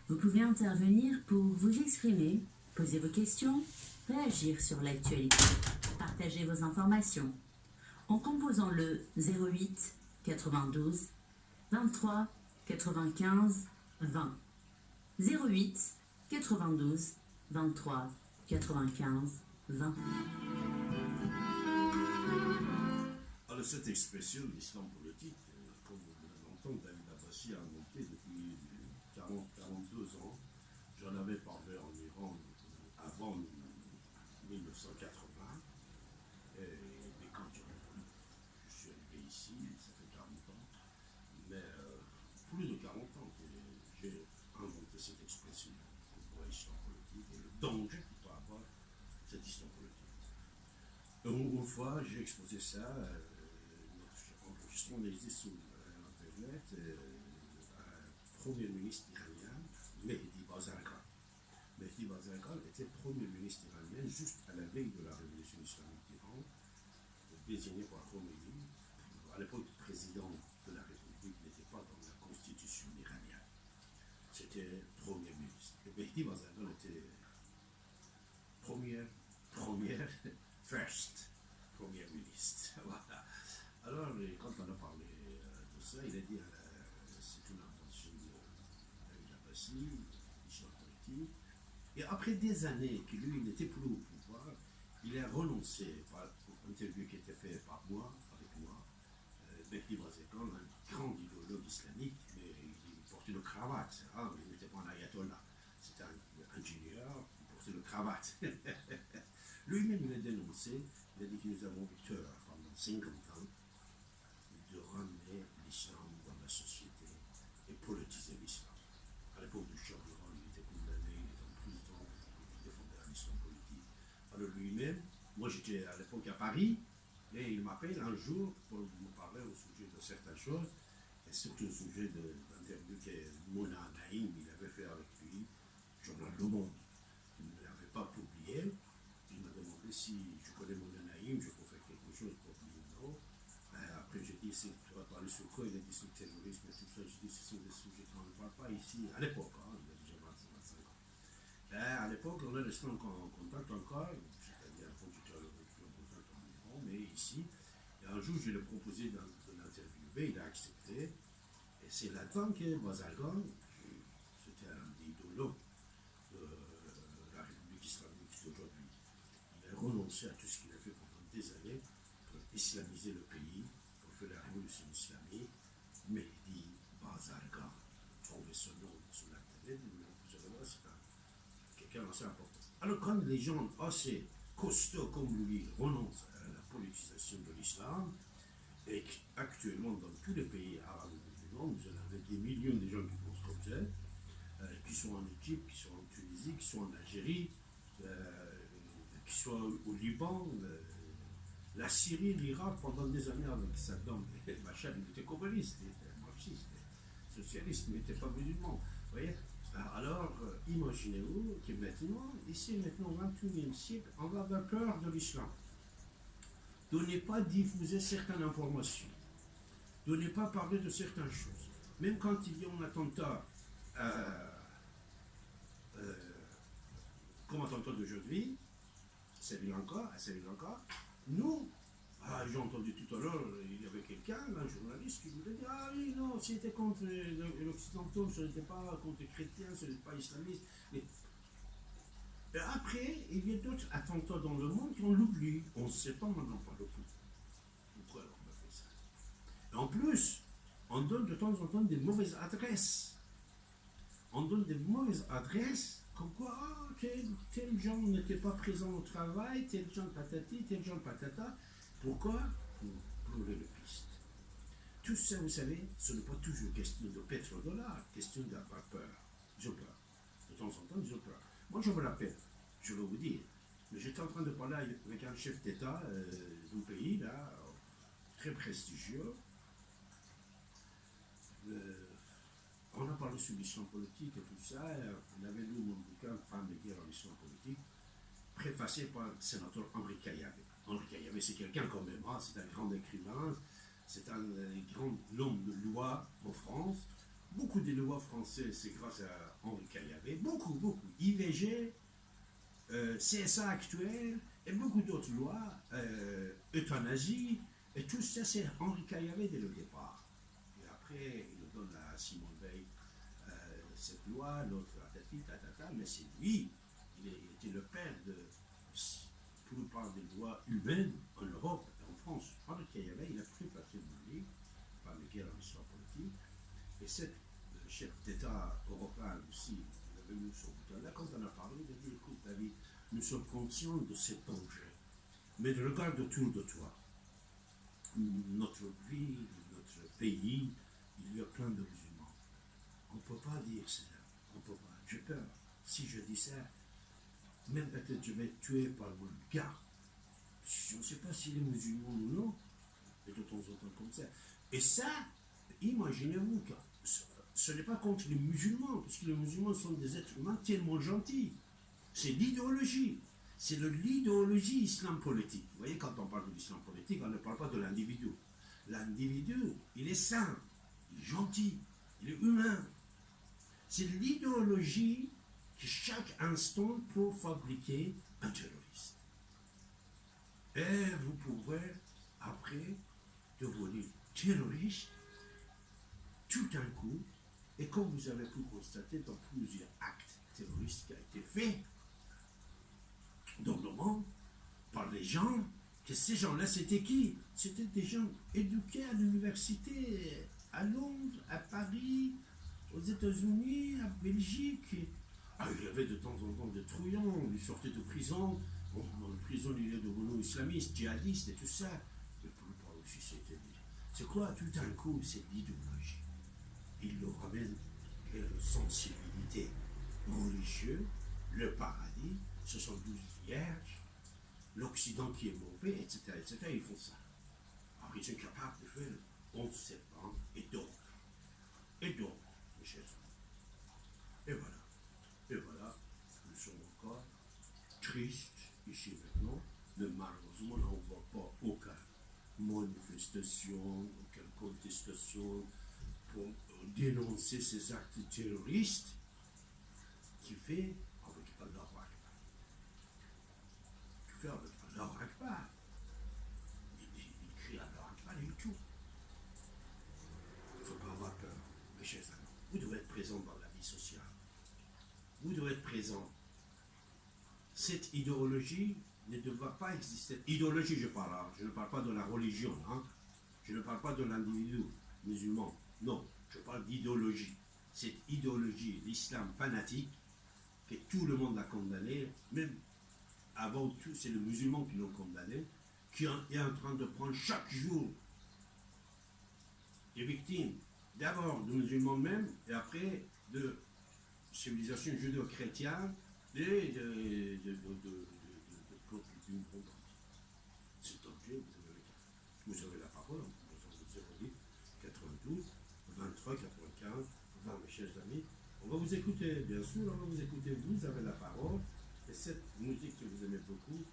Vous pouvez intervenir pour vous exprimer, poser vos questions, réagir sur l'actualité, partager vos informations en composant le 08 92 23 95 20. 08 92 23 95 20. Alors cette expression l'islam politique, comme vous l'entendez, David Abbassi a inventé depuis 42 ans. J'en avais parlé en Iran avant 1980. Mais quand je suis arrivé ici, ça fait 40 ans, mais plus de 40 ans que j'ai inventé cette expression pour l'islam politique et le danger qu'il peut avoir cette histoire politique. Une fois, j'ai exposé ça, notre enregistrement existe sur Internet, un premier ministre iranien, Mehdi Bazargan. Mehdi Bazargan était premier ministre iranien juste à la veille de la révolution islamique d'Iran, désigné par Khomeini. À l'époque, le président de la République n'était pas dans la constitution iranienne. C'était premier ministre. Et Mehdi Bazargan était first premier ministre. Voilà. Alors, quand on a parlé de ça, il a dit c'est une invention de Abbassi, l'histoire politique. Et après des années que lui n'était plus au pouvoir, il a renoncé par une interview qui était faite par moi, avec moi. Mehdi Bazargan, un grand idéologue islamique, mais il portait le cravate. Hein, il n'était pas un ayatollah. C'était un ingénieur, il portait le cravate. Lui-même, il a dénoncé, il a dit que nous avons eu tort pendant 50 ans de ramener l'islam dans la société et politiser l'islam. À l'époque du Shah d'Iran, il était condamné, il était en prison, il défendait l'islam politique. Alors lui-même, moi j'étais à l'époque à Paris, et il m'appelle un jour pour me parler au sujet de certaines choses, et surtout au sujet d'interview que Mona Naïm, il avait fait avec lui, journal Le Monde. Il ne l'avait pas publié. Il m'a demandé si je connais Mona Naïm, je peux faire quelque chose pour lui. Non. Après, j'ai dit, tu vas parler sur quoi? Il a dit sur le terrorisme et tout ça. J'ai dit, ce sont des sujets qu'on ne parle pas ici. À l'époque, hein, il y a déjà 25 ans. À l'époque, on est resté en contact encore, c'est-à-dire quand j'étais en contact en Iran, mais ici. Et un jour, je lui ai proposé de l'interviewer, il a accepté. Et c'est là-dedans que Bazargan, c'était un idéologue de la République islamique d'aujourd'hui. Il a renoncé à tout ce qu'il a fait pendant des années pour islamiser le pays, pour faire la révolution islamique. Mehdi Bazargan, trouvez ce nom sur l'internet, vous allez voir, c'est quelqu'un d'assez important. Alors quand les gens assez costauds comme lui renoncent à la politisation de l'islam, et actuellement dans tous les pays arabes du monde, vous en avez des millions de gens qui pensent comme ça, qui sont en Égypte, qui sont en Tunisie, qui sont en Algérie, qui sont au Liban, la Syrie, l'Irak, pendant des années avec Saddam et Bachar, il était communiste, il était marxiste, socialiste, il n'était pas musulman. Vous voyez? Alors, imaginez-vous que maintenant, ici, maintenant, au XXIe siècle, on va avoir peur de l'islam. De ne pas diffuser certaines informations, de ne pas parler de certaines choses. Même quand il y a un attentat, comme l'attentat d'aujourd'hui, à Sri Lanka, nous, j'ai entendu tout à l'heure, il y avait quelqu'un, un journaliste, qui voulait dire, ah oui, non, c'était contre l'occidental, ce n'était pas contre les chrétiens, ce n'était pas islamiste. Et après, il y a d'autres attentats dans le monde qu'on l'oublie. On ne sait pas maintenant pas le coup. Pourquoi on a fait ça? Et en plus, on donne de temps en temps des mauvaises adresses. On donne des mauvaises adresses, comme quoi, tel gens n'était pas présent au travail, tel gens patati, tel gens patata. Pourquoi? Pour brûler le piste. Tout ça, vous savez, ce n'est pas toujours question de pétrodollar, question d'avoir peur. J'ai peur. De temps en temps, j'ai peur. Moi, je me rappelle, je vais vous dire, mais j'étais en train de parler avec un chef d'État d'un pays, là, très prestigieux. On a parlé sur l'histoire politique et tout ça. On avait lu mon bouquin Femmes et guerre en histoire politique, préfacé par le sénateur Henri Caillavet. Henri Caillavet, c'est quelqu'un quand même, hein, c'est un grand écrivain, c'est un grand homme de loi en France. beaucoup des lois françaises, c'est grâce à Henri Caillavet, beaucoup. IVG, CSA actuel, et beaucoup d'autres lois, euthanasie, et tout ça, c'est Henri Caillavet dès le départ. Et après, il nous donne à Simone Veil cette loi, l'autre, tatata, mais c'est lui, il était le père de, pour nous parler des lois humaines en Europe et en France. Henri Caillavet, il a préfacé mon livre, par les guerres en histoire politique, et cette chef d'État européen aussi, il avait mis son bouton là, quand on a parlé, il a dit, écoute David, nous sommes conscients de ce danger, mais regarde autour de toi. Notre vie, notre pays, il y a plein de musulmans. On ne peut pas dire ça. On ne peut pas. J'ai peur. Si je dis ça, même peut-être je vais être tué par mon gars. Je ne sais pas s'il est musulman ou non. Et de temps en temps comme ça. Et ça, imaginez-vous que ce n'est pas contre les musulmans, parce que les musulmans sont des êtres humains tellement gentils. C'est l'idéologie. C'est l'idéologie islam politique. Vous voyez, quand on parle de l'islam politique, on ne parle pas de l'individu. L'individu, il est sain, il est gentil, il est humain. C'est l'idéologie qui, chaque instant, peut fabriquer un terroriste. Et vous pouvez, après, devenir terroriste tout d'un coup, et comme vous avez pu constater dans plusieurs actes terroristes qui ont été faits, dans le monde, par les gens, que ces gens-là, c'était qui? C'était des gens éduqués à l'université, à Londres, à Paris, aux États-Unis, à Belgique. Ah, il y avait de temps en temps des trouillons, ils sortaient de prison, dans la prison, il est devenu islamiste, djihadiste et tout ça. Mais pour le pas aussi, c'était... C'est quoi, tout d'un coup, c'est l'idéologie. Il le ramène vers la sensibilité religieuse, le paradis, ce sont 12 vierges, l'Occident qui est mauvais, etc., etc. Ils font ça. Alors ils sont capables de faire 11 septembre et d'autres. Et d'autres, mes chers amis. Et voilà, nous sommes encore tristes ici maintenant, mais malheureusement, on ne voit pas aucune manifestation, aucune contestation pour dénoncer ces actes terroristes qui fait avec Allah Akbar. Qui fait avec Allah Akbar. Il crie Allah Akbar et tout. Il ne faut pas avoir peur, mes chers amis. Vous devez être présent dans la vie sociale. Vous devez être présent. Cette idéologie ne devra pas exister. Idéologie, je parle. Hein. Je ne parle pas de la religion. Hein. Je ne parle pas de l'individu musulman. Non, je parle d'idéologie. Cette idéologie, l'islam fanatique, que tout le monde a condamné, même avant tout, c'est les musulmans qui l'ont condamné, qui est en train de prendre chaque jour des victimes, d'abord de musulmans même, et après de civilisation judéo-chrétienne, et de peuples du monde entier. C'est objet, vous avez la parole, en 08 92 23 95 20, mes chers amis. On va vous écouter, bien sûr, on va vous écouter, vous avez la parole, et cette musique que vous aimez beaucoup,